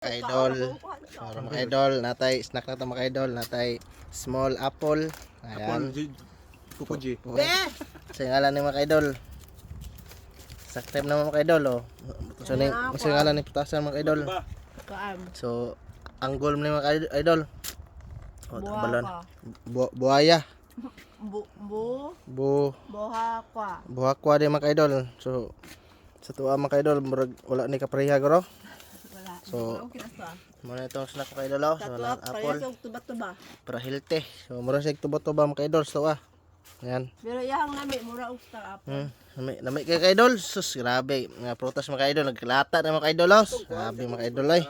Idol. So, mga idol, natay snack na to mga idol, natay small apple. Ayan. Kukuji. Sa ngalan ni mga idol. Subscribe na mga idol, oh. So ni sa ngalan ni putasan mga idol. So ang goal ni mga idol. Oh, balon. Buaya. Buhakwa din mga idol. So sa tuwa mga idol, wala ni kapareha garo. So, muna itong snack mga idol. So, apple. Para healthy. So, mura siya tuba-tuba mga idol. So, ayan. Pero yang nami mura og star apple. Nami kay idol. Sus, grabe. Mga prutas mga idol. Nagkalata na mga idol. Grabe mga idol ay.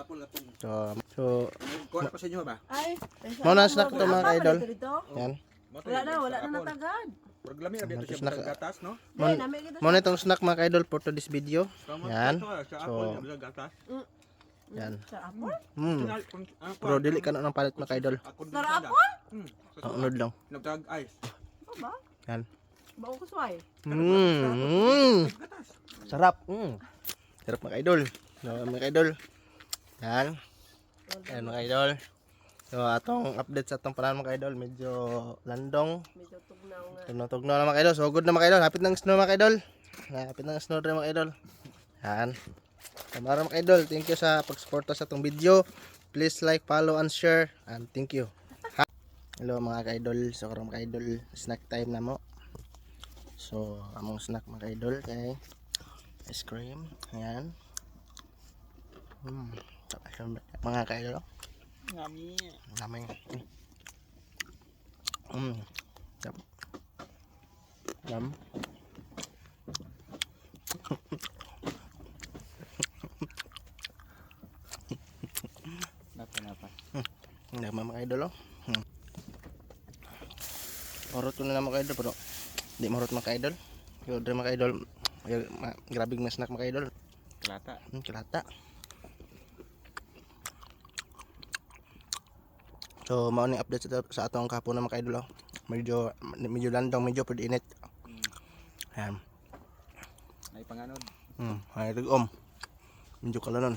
So, Kuha na pa sa inyo ba? Ay, muna snack ito mga idol. Ayan. Wala na natagad. Programi na dito siya sa gatas, no? Muna itong snack mga idol for today's video. Ayan. So, yan. Star apple? Pero dili ka na ng palit mga idol. Star apple? Unod lang. Nagtag ice. Ba? Yan. Bago ko sway. Sarap. Sarap mga idol. So, mga idol. Yan. Yan mga idol. So atong update sa atong panahon mga idol. Medyo landong. Medyo tugnaw nga. Tugnaw na mga idol. So good na mga idol. Hapit ng snow mga idol. Hapit ng snow rin mga idol. Yan. Kamara mga idol. Thank you sa pagsuporta sa atong video. Please like, follow, and share. And thank you. Hello mga ka-idol. So karong mga idol, snack time na mo. So among snack mga idol kay ice cream. Ayan. Mga ka-idol. Ngami. Namay. Yum. Napa. Nama mga idol oh. Marot ko na lang mga idol pero di marot mga idol. Yung dre mga idol. Grabing na snack mga idol. Kelata. Kelata. So mao ni update sa atong kahapon na mga idol oh. Medyo landong, medyo pud init. Ayan. Ay panganod. Ay tugom. Medyo kalanon.